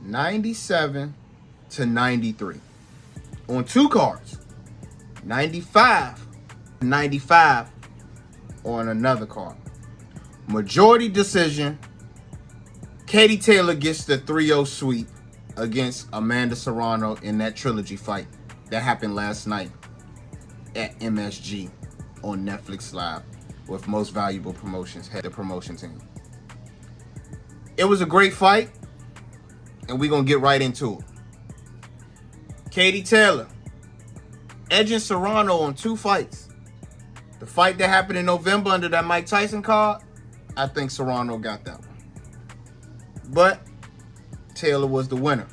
97-93. On 2 cards. 95-95 on another card. Majority decision. Katie Taylor gets the 3-0 sweep against Amanda Serrano in that trilogy fight that happened last night at MSG on Netflix Live with Most Valuable Promotions, head of promotion team. It was a great fight, and we're going to get right into it. Katie Taylor edging Serrano on 2 fights. The fight that happened in November under that Mike Tyson card, I think Serrano got that one. But Taylor was the winner.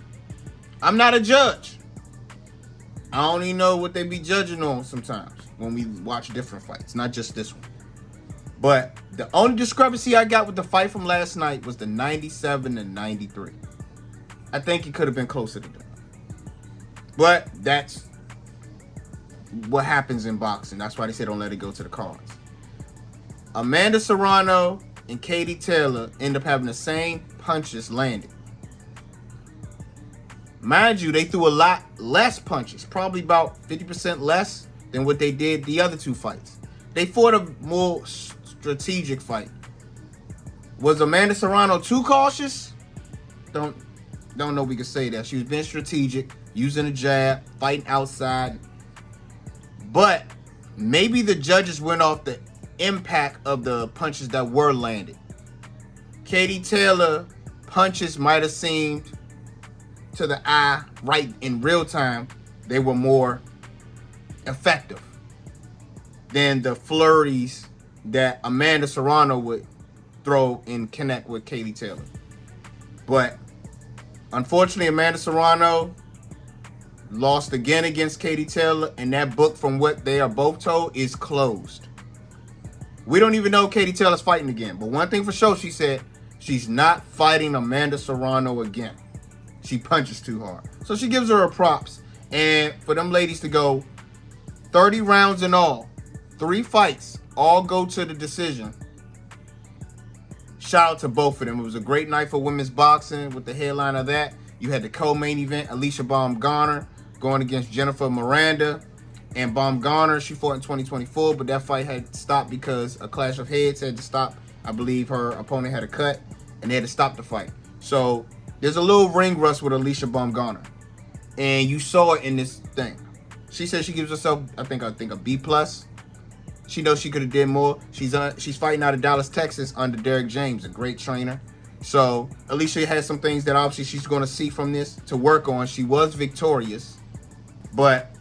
I'm not a judge. I don't even know what they be judging on sometimes when we watch different fights, not just this one. But the only discrepancy I got with the fight from last night was the 97-93. I think it could have been closer to that. But that's what happens in boxing. That's why they say don't let it go to the cards. Amanda Serrano and Katie Taylor end up having the same punches landed. Mind you, they threw a lot less punches, probably about 50% less than what they did the other 2 fights. They fought a more strategic fight. Was Amanda Serrano too cautious? Don't know if we could say that. She was being strategic, using a jab, fighting outside. But maybe the judges went off the impact of the punches that were landed. Katie Taylor punches might have seemed to the eye right in real time, they were more effective than the flurries that Amanda Serrano would throw and connect with Katie Taylor. But unfortunately, Amanda Serrano lost again against Katie Taylor, and that book, from what they are both told, is closed. We don't even know Katie Taylor's fighting again. But one thing for sure, she said she's not fighting Amanda Serrano again. She punches too hard. So she gives her her props. And for them ladies to go 30 rounds in all, 3 fights, all go to the decision. Shout out to both of them. It was a great night for women's boxing. With the headline of that, you had the co-main event, Alicia Baumgardner going against Jennifer Miranda. And Baumgardner, she fought in 2024, but that fight had stopped because a clash of heads had to stop. I believe her opponent had a cut, and they had to stop the fight. So there's a little ring rust with Alicia Baumgardner, and you saw it in this thing. She said she gives herself, I think a B+. She knows she could have did more. She's fighting out of Dallas, Texas, under Derek James, a great trainer. So Alicia has some things that obviously she's going to see from this to work on. She was victorious, but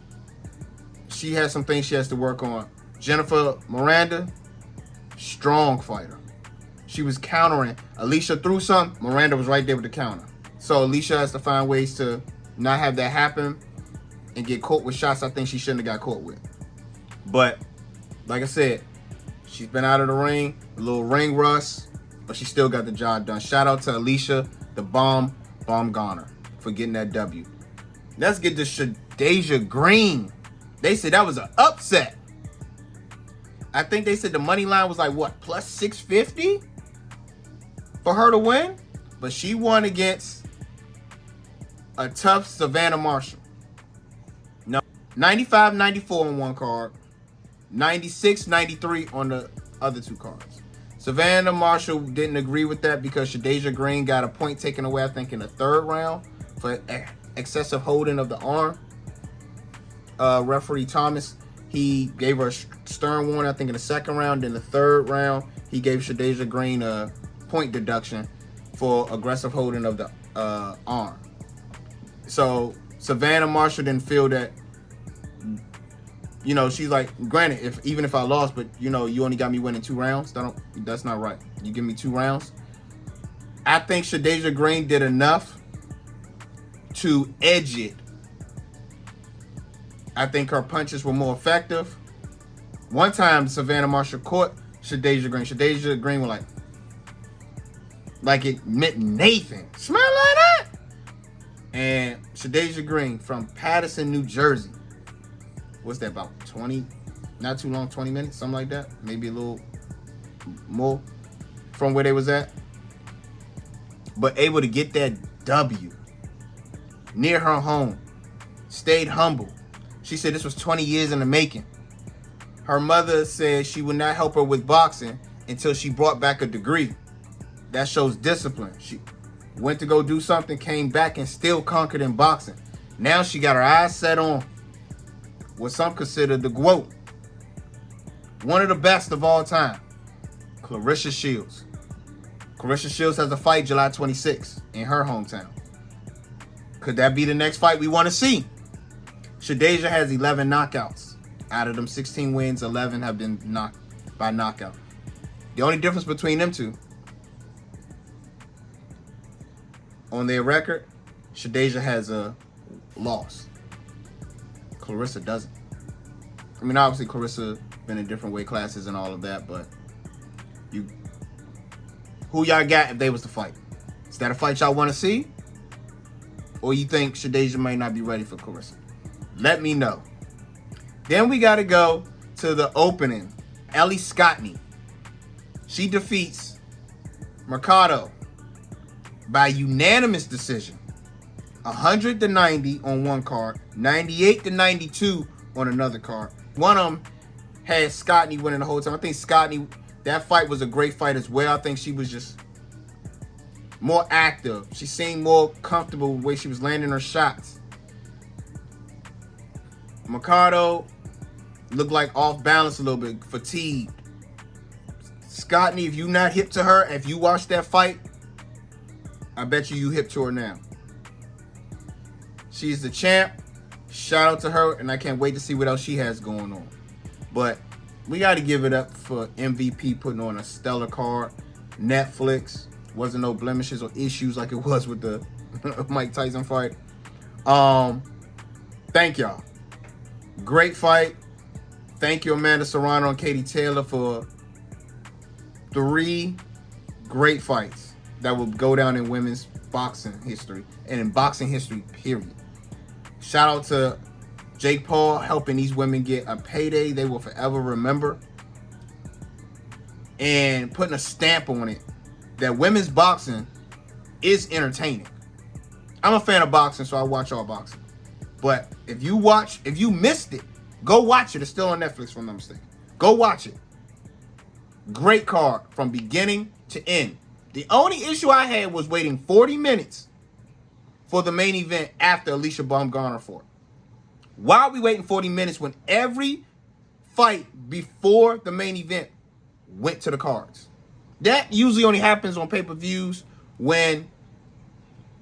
she has some things she has to work on. Jennifer Miranda, strong fighter. She was countering. Alicia threw some. Miranda was right there with the counter. So Alicia has to find ways to not have that happen and get caught with shots I think she shouldn't have got caught with. But like I said, she's been out of the ring, a little ring rust, but she still got the job done. Shout out to Alicia, the Baumgardner, for getting that W. Let's get to Shadasia Green. They said that was an upset. I think they said the money line was like, what, plus 650 for her to win? But she won against a tough Savannah Marshall. No, 95-94 on one card, 96-93 on the other 2 cards. Savannah Marshall didn't agree with that because Shadasia Green got a point taken away, I think, in the 3rd round for excessive holding of the arm. Referee Thomas, he gave her a stern warning, I think, in the 2nd round. In the 3rd round, he gave Shadasia Green a point deduction for aggressive holding of the arm. So Savannah Marshall didn't feel that, you know, she's like, granted, even if I lost, but you know, you only got me winning 2 rounds. That's not right. You give me 2 rounds. I think Shadasia Green did enough to edge it. I think her punches were more effective. One time, Savannah Marshall caught Shadasia Green. Shadasia Green was like it meant Nathan. Smell like that? And Shadasia Green from Patterson, New Jersey. What's that, about 20, not too long, 20 minutes, something like that? Maybe a little more from where they was at. But able to get that W. near her home. Stayed humble. She said this was 20 years in the making. Her mother said she would not help her with boxing until she brought back a degree. That shows discipline. She went to go do something, came back, and still conquered in boxing. Now she got her eyes set on what some consider the GOAT. One of the best of all time. Claressa Shields. Claressa Shields has a fight July 26th in her hometown. Could that be the next fight we want to see? Shadasia has 11 knockouts. Out of them 16 wins, 11 have been knocked by knockout. The only difference between them two, on their record, Shadasia has a loss. Claressa doesn't. I mean, obviously, Claressa been in different weight classes and all of that, but who y'all got if they was to fight? Is that a fight y'all want to see? Or you think Shadasia may not be ready for Claressa? Let me know. Then we got to go to the opening. Ellie Scotney. She defeats Marcato by unanimous decision. 100-90 on one card, 98-92 on another card. One of them had Scotney winning the whole time. I think Scotney, that fight was a great fight as well. I think she was just more active. She seemed more comfortable with the way she was landing her shots. Marcato looked like off balance a little bit, fatigued. Scotney, if you not hip to her, if you watch that fight, I bet you hip to her now. She's the champ. Shout out to her, and I can't wait to see what else she has going on. But we got to give it up for MVP putting on a stellar card. Netflix. Wasn't no blemishes or issues like it was with the Mike Tyson fight. Thank y'all. Great fight. Thank you, Amanda Serrano and Katie Taylor, for 3 great fights that will go down in women's boxing history and in boxing history, period. Shout out to Jake Paul helping these women get a payday they will forever remember and putting a stamp on it that women's boxing is entertaining. I'm a fan of boxing, so I watch all boxing. But if you missed it, go watch it. It's still on Netflix, if I'm not mistaken. Go watch it. Great card from beginning to end. The only issue I had was waiting 40 minutes for the main event after Alicia Baumgardner fought. Why are we waiting 40 minutes when every fight before the main event went to the cards? That usually only happens on pay-per-views when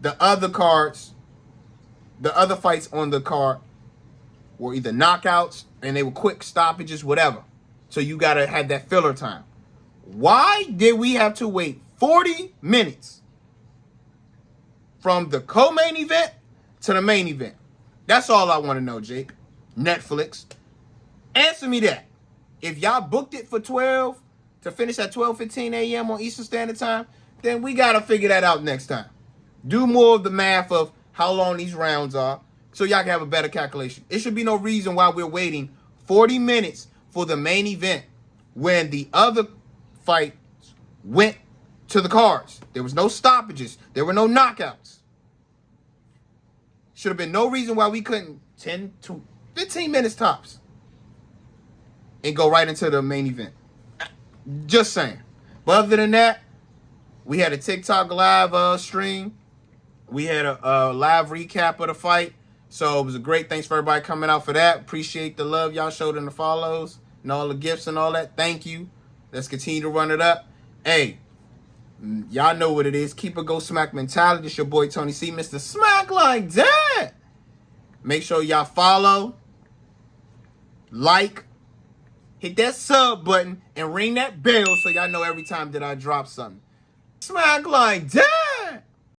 the other fights on the card were either knockouts and they were quick stoppages, whatever. So you got to have that filler time. Why did we have to wait 40 minutes from the co-main event to the main event? That's all I want to know, Jake. Netflix. Answer me that. If y'all booked it for 12 to finish at 12:15 a.m. on Eastern Standard Time, then we got to figure that out next time. Do more of the math of how long these rounds are so y'all can have a better calculation. It should be no reason why we're waiting 40 minutes for the main event when the other fight went to the cards. There was no stoppages. There were no knockouts. Should have been no reason why we couldn't 10 to 15 minutes tops and go right into the main event. Just saying. But other than that, we had a TikTok live stream. We had a live recap of the fight. So it was a great thanks for everybody coming out for that. Appreciate the love y'all showed in the follows and all the gifts and all that. Thank you. Let's continue to run it up. Hey, y'all know what it is. Keep a go smack mentality. It's your boy Tony C. Mr. Smack Like That. Make sure y'all follow, like, hit that sub button, and ring that bell so y'all know every time that I drop something. Smack Like That.